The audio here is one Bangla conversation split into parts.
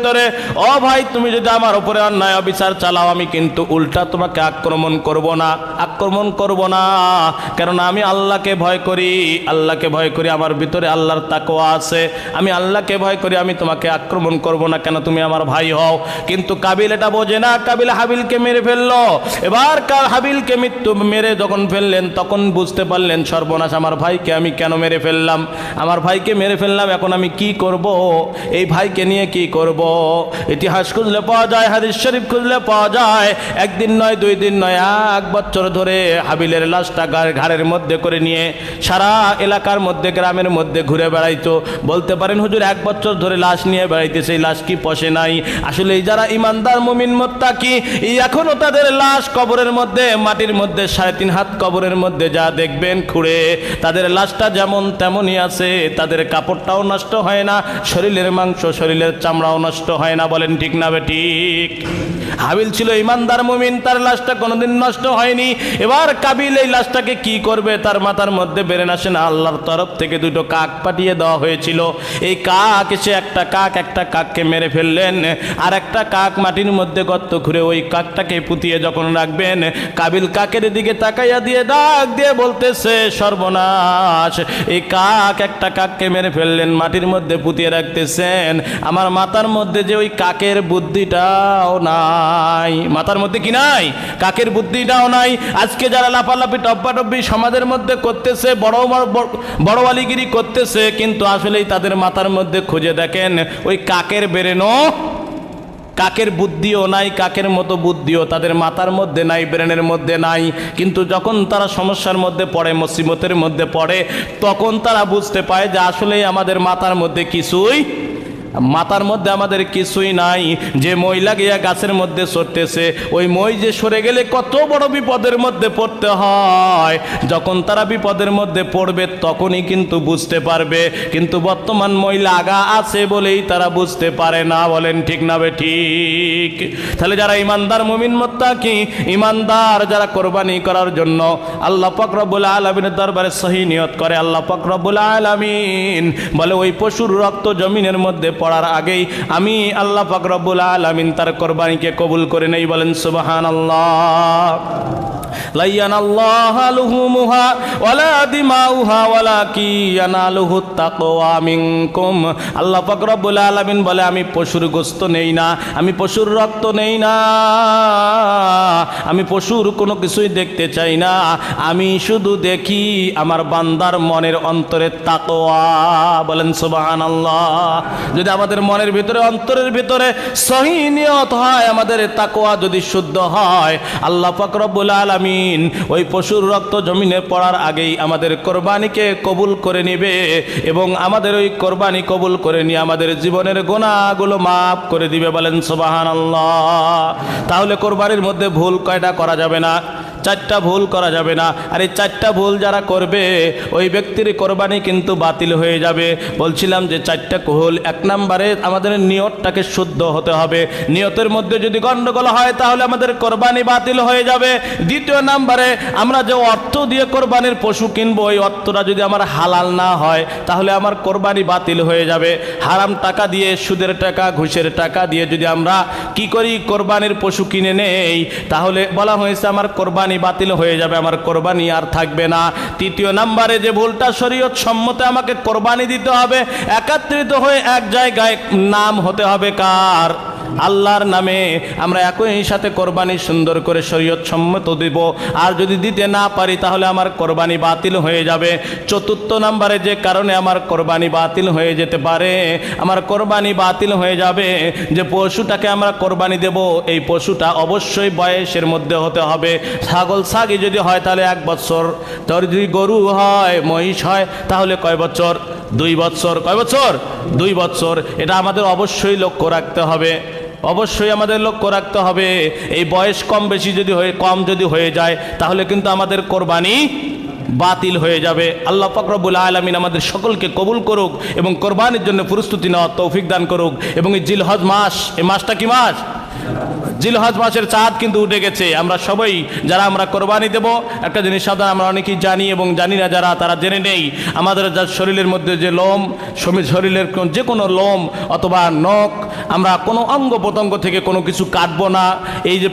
ভিতরে, ও ভাই তুমি যদি আমার উপরে অন্যায় অবিচার চালাও আমি কিন্তু উল্টা তোমাকে আক্রমণ করব না, কেননা আমি আল্লাহকে ভয় করি, আমার ভিতরে আল্লাহর তাকওয়া আছে, আমি আল্লাহকে ভয় করি, আমি তোমাকে আক্রমণ করব না, কেন তুমি আমার ভাই হও। কিন্তু কাবিল এটা বোঝে না, কাবিল হাবিলকে মেরে ফেললো। এবার হাবিলকে মৃত্যু মেরে যখন ফেললেন তখন বুঝতে পারলেন সর্বনাশ, আমার ভাইকে আমি কেন মেরে ফেললাম, এখন আমি কি করব, এই ভাইকে নিয়ে কি করব। ইতিহাস খুঁজলে পাওয়া যায়, হাদিস শরীফ খুঁজলে পাওয়া যায়, একদিন নয়, 2 দিন নয়, 1 বছর ধরে হাবিলের লাশটা ঘাড়ের মধ্যে করে নিয়ে সারা এলাকার মধ্যে, গ্রামের মধ্যে ঘুরে বেড়াইতো। বলতে পারেন হুজুর 1 বছর ধরে লাশ নিয়ে বেড়াইতে, সেই লাশ কি পশে নাই? আসলে এই যারা ইমানদার মুমিন মুত্তাকি, এখনো তাদের লাশ কবরের মধ্যে, মাটির মধ্যে 3.5 হাত কবরের মধ্যে যা দেখবেন খুঁড়ে, তাদের লাশটা যেমন তেমনই আছে, তাদের কাপড়টাও নষ্ট হয় না, শরীরের মাংস, শরীরের চামড়াও নষ্ট হয় না। বলেন ঠিক না বেঠিক? হাবিল ছিল ইমানদার মুমিন, তার লাশটা কোনোদিন নষ্ট হয়নি। এবার কাবিল এই লাশটাকে কি করবে, তার মাথার মধ্যে বেরেন আসে না। আল্লাহর তরফ থেকে 2টো কাক পাঠিয়ে দেওয়া হয়েছিল। এই কাক এসে একটা কাককে মেরে ফেললেন, আর একটা কাক মাটির মধ্যে গর্ত খুঁড়ে ওই কাকটাকে পুঁতিয়ে যখন রাখবেন, কাবিল কাকের দিকে তাকাইয়া দিয়ে ডাক দিয়ে বলতেছে, সর্বনাশ, এই একটা কাককে মেরে ফেললেন, মাটির মধ্যে পুঁতিয়ে রাখতেছেন, আমার মাথার মধ্যে যে ওই কাকের বুদ্ধিটাও নাই, মাথার মধ্যে কি নাই? কাকের বুদ্ধিটাও নাই। আজকে যারা লাফালাফি টপ্পাটপ্পি সমাজের মধ্যে করতেছে, বড় আলিগিরি করতেছে, কিন্তু আসলেই তাদের মাথার মধ্যে খুঁজে দেখেন ওই কাকের বেরেনো, কাকের বুদ্ধিও নাই, কাকের মতো বুদ্ধিও তাদের মাথার মধ্যে নাই, ব্রেনের মধ্যে নাই। কিন্তু যখন তারা সমস্যার মধ্যে পড়ে, মুসিবতের মধ্যে পড়ে, তখন তারা বুঝতে পায় যে আসলেই আমাদের মাথার মধ্যে আমাদের কিছুই নাই। যে মই লাগিয়া গাছের মধ্যে চড়তেছে, ওই মই যে সরে গেলে কত বড় বিপদের মধ্যে পড়তে হয়, যখন তারা বিপদের মধ্যে পড়বে তখনই কিন্তু বুঝতে পারবে। কিন্তু বর্তমান মই লাগা আছে বলেই তারা বুঝতে পারে না। বলেন ঠিক না বেঠিক? তাহলে যারা ইমানদার মুমিন মুত্তাকি, ইমানদার যারা কোরবানি করার জন্য আল্লাহ পাক রব্বুল আলামিনের দরবারে সহি নিয়ত করে, আল্লাহ পাক রব্বুল আলামিন বলে ওই পশুর রক্ত জমিনের মধ্যে পড়ার আগেই আমি আল্লাহ পাক রব্বুল আলামিন তার কোরবানিকে কবুল করে নেই। বলেন সুবহানাল্লাহ। লা ইয়ানাল্লাহু লুহুমুহা ওয়ালা দিমাউহা ওয়ালাকিন ইয়ানালুহুত তাকওয়া মিনকুম। আল্লাহ পাক রব্বুল আলামিন বলে আমি পশুর গোশত নেই না, আমি পশুর রক্ত নেই না, আমি পশুর কোনো কিছুই দেখতে চাই না, আমি শুধু দেখি আমার বান্দার মনের অন্তরের তাকওয়া। বলেন সুবহানাল্লাহ। যদি আমাদের মনের ভিতরে, অন্তরের ভিতরে সহি নিয়ত হয়, আমাদের তাকওয়া যদি শুদ্ধ হয়, আল্লাহ পাক রব্বুল আলামিন ওই পশুর রক্ত জমিনে পড়ার আগেই আমাদের কোরবানিকে কবুল করে নেবে, এবং আমাদের ওই কোরবানি কবুল করে নিয়ে আমাদের জীবনের গুনাহগুলো মাফ করে দিবে। বলেন সুবহানাল্লাহ। তাহলে কোরবানির মধ্যে ভুল কয়টা করা যাবে না? 4টা ভুল করা যাবে না। আর এই 4টা ভুল যারা করবে ওই ব্যক্তির কোরবানি কিন্তু বাতিল হয়ে যাবে। বলছিলাম যে 4টা ভুল। 1 নম্বরে আমাদের নিয়তটাকে শুদ্ধ হতে হবে। নিয়তের মধ্যে যদি গন্ডগোল হয় তাহলে আমাদের কোরবানি বাতিল হয়ে যাবে। 2 নম্বরে আমরা যে অর্থ দিয়ে কোরবানির পশু কিনবো, ওই অর্থটা যদি আমার হালাল না হয় তাহলে আমার কোরবানি বাতিল হয়ে যাবে। হারাম টাকা দিয়ে, সুদের টাকা, ঘুষের টাকা দিয়ে যদি আমরা কি করি, কোরবানির পশু কিনে নেই, তাহলে বলা হয়েছে আমার কোরবানি বাতিল হয়ে যাবে, আমার কোরবানি আর থাকবে না। 3 নম্বরে যে ভুলটা, শরীয়ত সম্মতে আমাকে কোরবানি দিতে হবে, একত্রিত হয়ে এক জায়গায় নাম হতে হবে কার? আল্লাহর নামে। আমরা একই সাথে কোরবানি সুন্দর করে শরীয়ত সম্মত দিব। আর যদি দিতে না পারি তাহলে আমার কোরবানি বাতিল হয়ে যাবে। 4 নম্বরে যে কারণে আমার কোরবানি বাতিল হয়ে যেতে পারে, আমার কোরবানি বাতিল হয়ে যাবে, যে পশুটাকে আমরা কোরবানি দেব এই পশুটা অবশ্যই বয়সের মধ্যে হতে হবে। ছাগল ছাগি যদি হয় তাহলে 1 বছর, তোর যদি গরু হয়, মহিষ হয় তাহলে কয় বছর? 2 বছর। কয় বছর? 2 বছর। এটা আমাদের অবশ্যই লক্ষ্য রাখতে হবে, অবশ্যই আমাদের লক্ষ্য রাখতে হবে। এই বয়স কম যদি হয়ে যায় তাহলে কিন্তু আমাদের কোরবানি বাতিল হয়ে যাবে। আল্লাহ পাক রব্বুল আলামিন আমাদের সকলকে কবুল করুক এবং কোরবানির জন্য প্রস্তুতি নেওয়ার তৌফিক দান করুক। এবং এই জিলহজ মাস, এই মাসটা কি মাস? জিলহজ মাসের চাঁদ কিন্তু উঠে গেছে। আমরা সবাই যারা আমরা কোরবানি দেব, একটা জিনিস সাধারণ আমরা অনেকেই জানি এবং জানি না যারা, তারা জেনে নেই আমাদের যা শরীরের মধ্যে যে লোম, শরীরের যে কোনো লোম অথবা নখ, আমরা কোনো অঙ্গ প্রত্যঙ্গ থেকে কোনো কিছু কাটবো না। এই যে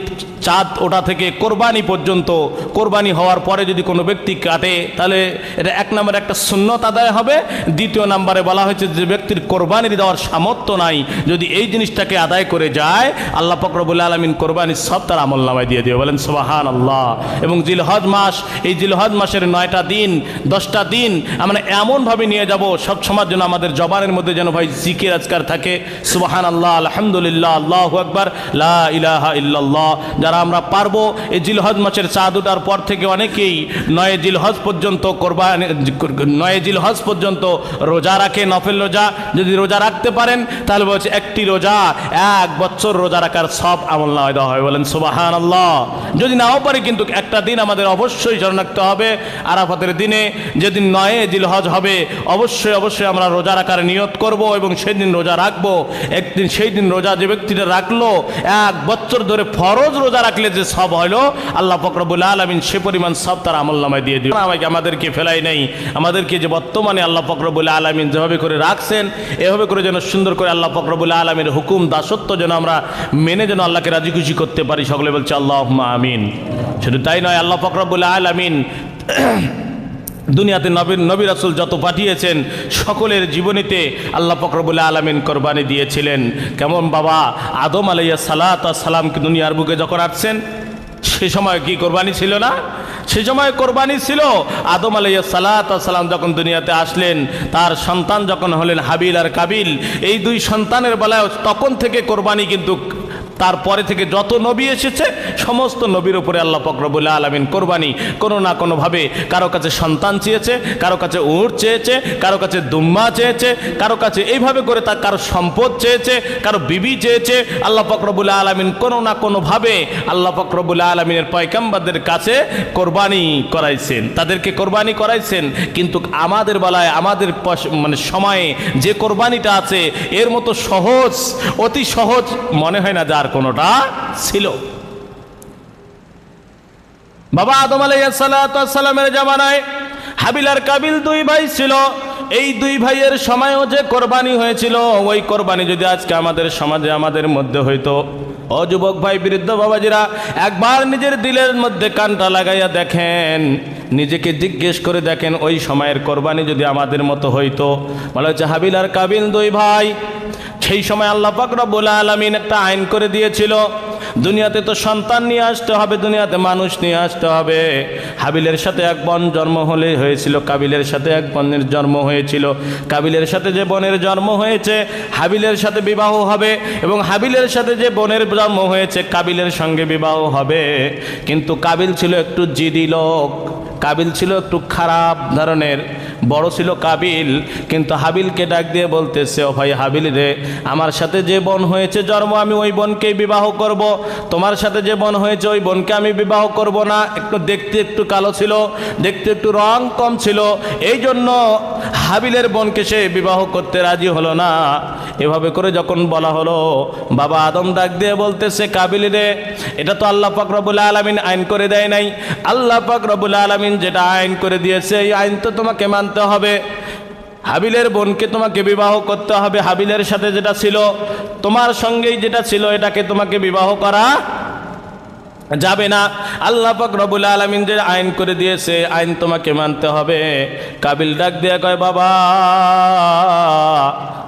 চাঁদ ওটা থেকে কোরবানি পর্যন্ত, কোরবানি হওয়ার পরে যদি কোনো ব্যক্তি কাটে তাহলে এটা এক নম্বরে একটা সুন্নত আদায় হবে। দ্বিতীয় নম্বরে বলা হয়েছে যে ব্যক্তির কোরবানি দেওয়ার সামর্থ্য নাই, যদি এই জিনিসটাকে আদায় করে যায় আল্লাহ পাক রব্বুল আলামিন কোরবানির সব তার আমলনামায় দিয়ে দিবে। বলেন সুবহানাল্লাহ। এবং জিলহজ মাস, এই জিলহজ মাসের 9টা দিন 10টা দিন আমরা এমনভাবে নিয়ে যাব সব সময়ের জন্য আমাদের জবানের মধ্যে যেন ভাই জিকির আজকার থাকে, সুবহানাল্লাহ, আলহামদুলিল্লাহ, আল্লাহু আকবার, লা ইলাহা ইল্লাল্লাহ। যারা আমরা পারবো এই জিলহজ মাসের চাঁদ ওঠার পর থেকে অনেকেই 9 জিলহজ পর্যন্ত কোরবানি, 9 জিলহজ পর্যন্ত রোজা রাখে, নফল রোজা। যদি রোজা রাখতে পারেন তাহলে বলছে একটি রোজা 1 বছর রোজা রাখার সব আমলনামায় দেওয়া হয়। বলেন সুবহানাল্লাহ। যদি নাও পারি কিন্তু একটা দিন আমাদের অবশ্যই স্মরণ রাখতে হবে, আরাফাতের দিনে যেদিন 9 জিলহজ হবে অবশ্যই আমরা রোজা রাখার নিয়ত করব এবং সেদিন রোজা রাখবো। একদিন সেই দিন রোজা যে ব্যক্তিটা রাখলো 1 বছর ধরে ফরজ রোজা রাখলে যে সব হলো আল্লাহ পাক রব্বুল আলামিন সে পরিমাণ সব তার আমলনামায় দিয়ে দিবেন। আমাদেরকে ফেলাই নেই, আমাদেরকে যে বর্তমানে আল্লাহ পাক রব্বুল আলামিন যেভাবে করে রাখছেন এভাবে করে যেন সুন্দর করে আল্লাহ পাক রব্বুল আলামিনের হুকুম দাসত্ব যেন আমরা মেনে যেন আল্লাহকে রাজি খুশি করতে পারি। সকলে বলছে আল্লাহুম্মা আমিন। শুধু তাই নয়, আল্লাহ পাক রব্বুল আলামিন দুনিয়াতে নবী রাসূল যত পাঠিয়েছেন সকলের জীবনীতে আল্লাহ পাক রব্বুল আলামিন কোরবানি দিয়েছিলেন। কেমন বাবা আদম আলাইহিস সালামকে দুনিয়ার বুকে যখন আসছেন সে সময় কি কোরবানি ছিল না? সে সময় কোরবানি ছিল। আদম আলাইহিস সালাম যখন দুনিয়াতে আসলেন, তার সন্তান যখন হলেন হাবিল আর কাবিল, এই 2 সন্তানের বেলায় তখন থেকে কোরবানি কিন্তু তারপরে থেকে যত নবী এসেছে সমস্ত নবীর উপরে আল্লাহ পাক রব্বুল আলামিন কোরবানি কোনো না কোনোভাবে, কারো কাছে সন্তান চেয়েছে, কারো কাছে উট চেয়েছে, কারো কাছে দুম্মা চেয়েছে, কারো কাছে এইভাবে করে তার কারো সম্পদ চেয়েছে, কারো বিবি চেয়েছে। আল্লাহ পাক রব্বুল আলামিন কোনো না কোনোভাবে আল্লাহ পাক রব্বুল আলামিনের পয়গম্বরদের কাছে কোরবানি করাইছেন, তাদেরকে কোরবানি করাইছেন। কিন্তু আমাদের বেলায় আমাদের মানে সময়ে যে কোরবানিটা আছে এর মতো সহজ, অতি সহজ মনে হয় না যার কোনোটা ছিল। বাবা আদম আলাইহিস সালামের জামানায় হাবিল আর কাবিল 2 ভাই ছিল। এই 2 ভাইয়ের সময়ও যে কোরবানি হয়েছিল ওই কোরবানি যদি আজকে আমাদের সমাজে আমাদের মধ্যে হইতো, ও যুবক ভাই, বৃদ্ধ বাবাজিরা, একবার নিজের দিলের মধ্যে কানটা লাগাইয়া দেখেন, নিজেকে জিজ্ঞেস করে দেখেন ওই সময়ের কোরবানি যদি আমাদের মতো হইতো। বলা হচ্ছে হাবিল আর কাবিল 2 ভাই, সেই সময় আল্লাহ পাক রব্বুল আলামিন একটা আইন করে দিয়েছিল, দুনিয়াতে তো সন্তান নিয়ে আসতে হবে, দুনিয়াতে মানুষ নিয়ে আসতে হবে। হাবিলের সাথে এক বোন জন্ম হলে হয়েছিল, কাবিলের সাথে এক বোনের জন্ম হয়েছিল। কাবিলের সাথে যে বোনের জন্ম হয়েছে হাবিলের সাথে বিবাহ হবে, এবং হাবিলের সাথে যে বোনের জন্ম হয়েছে কাবিলের সঙ্গে বিবাহ হবে। কিন্তু কাবিল ছিল একটু জিদি লোক, কাবিল ছিল একটু খারাপ ধরনের, বড় ছিল কাবিল। কিন্তু হাবিলকে ডাক দিয়ে বলতেছে, ও ভাই হাবিল রে, আমার সাথে যে বোন হয়েছে জন্ম আমি ওই বোনকেই বিবাহ করব, তোমার সাথে যে বোন হয়েছে ওই বোনকে আমি বিবাহ করব না। একটু দেখতে একটু কালো ছিল, দেখতে একটু রং কম ছিল, এই জন্য হাবিলের বোনকে সে বিবাহ করতে রাজি হলো না। এভাবে করে যখন বলা হলো, বাবা আদম ডাক দিয়ে বলতেছে, কাবিল রে, এটা তো আল্লাহ পাক রব্বুল আলামিন আইন করে দেয় নাই, আল্লাহ পাক রব্বুল আলামিন যেটা আইন করে দিয়েছে এই আইন তো তোমাকে মানতে হবে। হাবিলের বোনকে তোমাকে বিবাহ করতে হবে, হাবিলের সাথে যেটা ছিল তোমার সঙ্গেই যেটা ছিল এটাকে তোমাকে বিবাহ করা যাবে না। আল্লাহ পাক রব্বুল আলামিন যে আইন করে দিয়েছে আইন তোমাকে মানতে হবে। কাবিল ডাক দিয়ে কয়, বাবা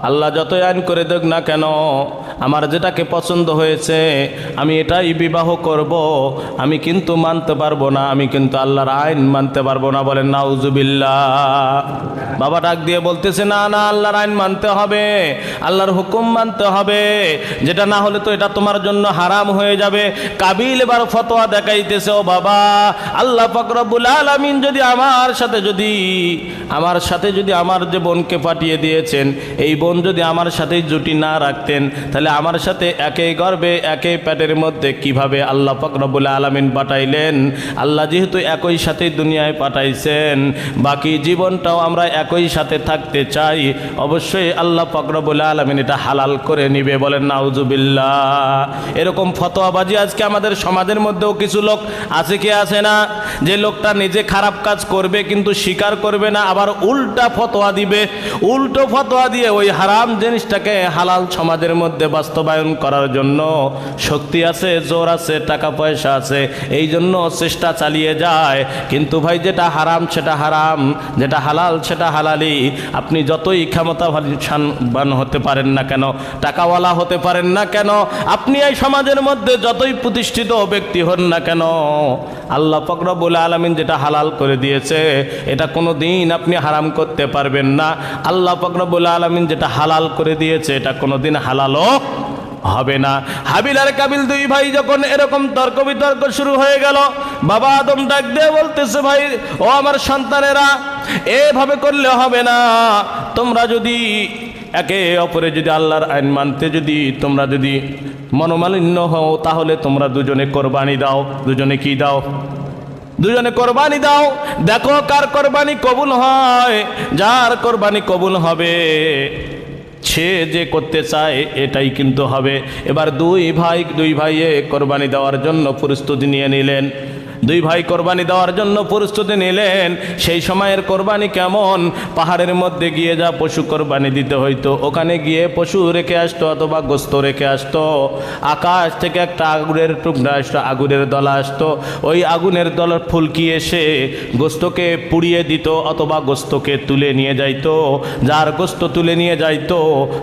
আল্লাহ যতই আইন করে দেখ না কেন, আমার যেটাকে পছন্দ হয়েছে আমি এটাই বিবাহ করব, আমি কিন্তু মানতে পারবো না, আমি কিন্তু আল্লাহর আইন মানতে পারবো না। বলেন নাউজুবিল্লাহ। বাবা ডাক দিয়ে বলতেছে, না না, আল্লাহর আইন মানতে হবে, আল্লাহর হুকুম মানতে হবে, যেটা না হলে তো এটা তোমার জন্য হারাম হয়ে যাবে। কাবিল এবার ফতোয়া দেখাইতেছে, ও বাবা, আল্লাহ পাক রব্বুল আলামিন যদি আমার সাথে যদি আমার যে বোনকে পাঠিয়ে দিয়েছেন, এই বোন যদি আমার সাথে জুটি না রাখতেন, তাহলে আমার সাথে একই গর্ভে একই পেটের মধ্যে কিভাবে আল্লাহ পাক রব্বুল আলামিন পাঠাইলেন? আল্লাহ যেহেতু একই সাথে দুনিয়ায় পাঠাইছেন, বাকি জীবনটাও আমরা একই সাথে থাকতে চাই, অবশ্যই আল্লাহ পাক রব্বুল আলামিন এটা হালাল করে নিবে। বলেন নাউজুবিল্লাহ। এরকম ফতোয়াবাজি আজকে আমাদের সমাজের মধ্যেও কিছু লোক আছে কি আছে না? যে লোকটা নিজে খারাপ কাজ করবে কিন্তু স্বীকার করবে না, আবার উল্টা ফতোয়া দিবে, উল্টো ফতোয়া দিয়ে ওই হারাম জিনিসটাকে হালাল সমাজের মধ্যে বাস্তবায়ন করার জন্য শক্তি আছে, জোর আছে, টাকা পয়সা আছে, এই জন্য চেষ্টা চালিয়ে যায়। কিন্তু ভাই, যেটা হারাম সেটা হারাম, যেটা হালাল সেটা হালালি। আপনি যতই ক্ষমতাবান হতে পারেন না কেন, টাকাওয়ালা হতে পারেন না কেন, আপনি এই সমাজের মধ্যে যতই প্রতিষ্ঠিত ব্যক্তি হন না কেন, আল্লাহ পাক রব্বুল আলামিন যেটা হালাল করে দিয়েছে এটা কোনো দিন আপনি হারাম করতে পারবেন না। আল্লাহ পাক রব্বুল আলামিন যেটা হালাল করে দিয়েছে এটা কোনো দিন হালালও হবে না। হাবিল আর কাবিল দুই ভাই যখন এরকম তর্ক বিতর্ক শুরু হয়ে গেল, বাবা আদম ডাক দিয়ে বলতেছে, ভাই ও আমার সন্তানেরা, এভাবে করলে হবে না। তোমরা যদি একে অপরে যদি আল্লাহর আইন মানতে যদি তোমরা যদি মনোমালিন্য হও, তাহলে তোমরা দুজনে কোরবানি দাও। দুজনে কি দাও? দুজনে কোরবানি দাও। দেখো কার কোরবানি কবুল হয়। যার কোরবানি কবুল হবে সে যে করতে চায় এটাই কিন্তু হবে। এবার দুই ভাইয়ে কোরবানি দেওয়ার জন্য প্রস্তুতি নিয়ে নিলেন। দুই ভাই কোরবানি দেওয়ার জন্য প্রস্তুতি নিলেন। সেই সময়ের কোরবানি কেমন? পাহাড়ের মধ্যে গিয়ে যা পশু কোরবানি দিতে হইতো, ওখানে গিয়ে পশু রেখে আসতো অথবা গোস্ত রেখে আসতো। আকাশ থেকে একটা আগুনের টুকরা আসতো, আগুনের দলা আসতো, ওই আগুনের দলা ফুলকি এসে গোস্তকে পুড়িয়ে দিত অথবা গোস্তকে তুলে নিয়ে যাইতো। যার গোস্ত তুলে নিয়ে যাইতো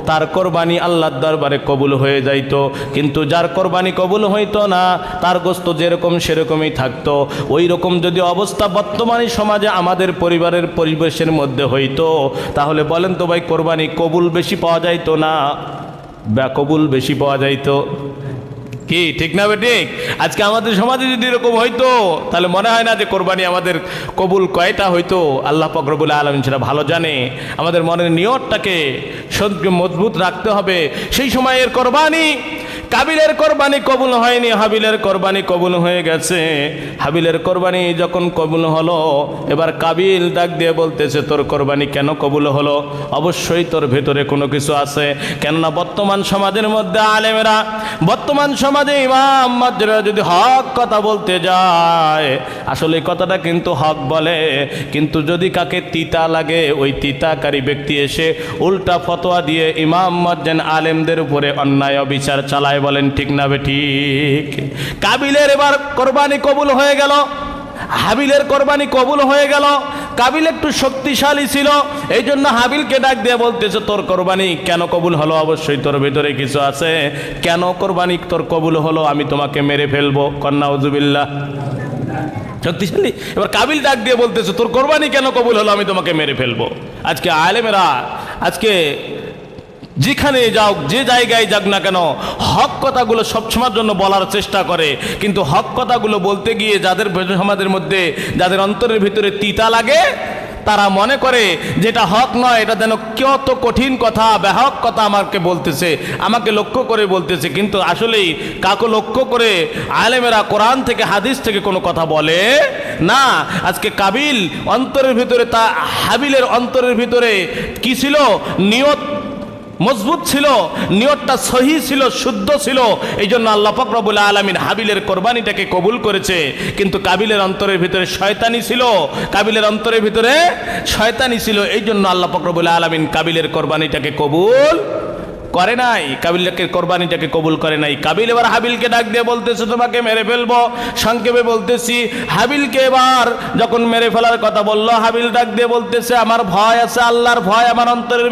তার কোরবানি আল্লাহর দরবারে কবুল হয়ে যাইতো। কিন্তু যার কোরবানি কবুল হইতো না, তার গোস্ত যেরকম সেরকমই থাকতো। ওই রকম যদি অবস্থা বর্তমানে সমাজে আমাদের পরিবারের পরিবেশের মধ্যে হইতো, তাহলে বলেন তো ভাই, কোরবানি কবুল বেশি পাওয়া যাইতো না বেকবুল বেশি পাওয়া যাইতো? কি ঠিক না বেঠিক? আজকে আমাদের সমাজে যদি এরকম হইতো, তাহলে মনে হয় না যে কোরবানি আমাদের কবুল কয়টা হইতো? আল্লাহ পাক রব্বুল আলামিন সেটা ভালো জানে। আমাদের মনের নিয়তটাকে মজবুত রাখতে হবে। সেই সময়ের কোরবানি, কাবিলের কোরবানি কবুল হয়নি, হাবিলের কোরবানি কবুল হয়ে গেছে। হাবিলের কোরবানি যখন কবুল হলো, এবার কাবিল ডাক দিয়ে বলতেছে, তোর কোরবানি কেন কবুল হলো? অবশ্যই তোর ভেতরে কোনো কিছু আছে। কেননা বর্তমান সমাজের মধ্যে আলেমেরা, বর্তমান সমাজে ইমাম মাদ্রা যদি হক কথা বলতে যায়, আসলে কথাটা কিন্তু হক বলে, কিন্তু যদি কাকে তিতা লাগে, ওই তিতাকারী ব্যক্তি এসে উল্টা ফতোয়া দিয়ে ইমাম মাদ্রান আলেমদের উপরে অন্যায় অবিচার চালায়। বলেন ঠিক না বেঠিক? কাবিলের এবার কোরবানি কবুল হয়ে গেল, হাবিলের কোরবানি কবুল হয়ে গেল। কাবিল একটু শক্তিশালী ছিল, এই জন্য হাবিলকে ডাক দিয়ে বলতেছে, তোর কোরবানি কেন কবুল হলো? অবশ্যই তোর ভিতরে কিছু আছে। কেন কোরবানি তোর কবুল হলো? আমি তোমাকে মেরে ফেলবো। কন্নাউজুবিল্লাহ। শক্তিশালী। এবার কাবিল ডাক দিয়ে বলতেছে, তোর কোরবানি কেন কবুল হলো? আমি তোমাকে মেরে ফেলবো। আজকে আলেমেরা আজকে যেখানে যাও, যে জায়গায় যাক না কেন, হক কথাগুলো সবসময়ের জন্য বলার চেষ্টা করে, কিন্তু হক কথাগুলো বলতে গিয়ে যাদের সমাজের মধ্যে, যাদের অন্তরের ভিতরে তিতা লাগে, তারা মনে করে যেটা হক নয়, এটা যেন কত কঠিন কথা, বেহক কথা আমাকে বলতেছে, আমাকে লক্ষ্য করে বলতেছে। কিন্তু আসলেই কাকে লক্ষ্য করে আলেমেরা কোরআন থেকে হাদিস থেকে কোনো কথা বলে না। আজকে কাবিল অন্তরের ভিতরে, তা হাবিলের অন্তরের ভিতরে কি ছিল? নিয়ত মজবুত ছিল, নিয়তটা সহি ছিল, শুদ্ধ ছিল। এই জন্য আল্লাহ পাক রব্বুল আলামিন হাবিলের কোরবানিটাকে কবুল করেছে। কিন্তু কাবিলের অন্তরের ভিতরে শয়তানি ছিল, কাবিলের অন্তরের ভিতরে শয়তানি ছিল। এই জন্য আল্লাহ পাক রব্বুল আলামিন কাবিলের কোরবানিটাকে কবুল করে নাই, কাবিলকে কোরবানিটাকে কবুল করে নাই। কাবিল এবার হাবিলকে ডাক দিয়ে বলতেছে, তোমাকে মেরে ফেলবো। সংক্ষেপে বলতেছি, হাবিলকে এবার যখন মেরে ফেলার কথা বললো, হাবিল ডাক দিয়ে বলতেছে, আমার ভয় আছে, আল্লাহর ভয় আমার অন্তরের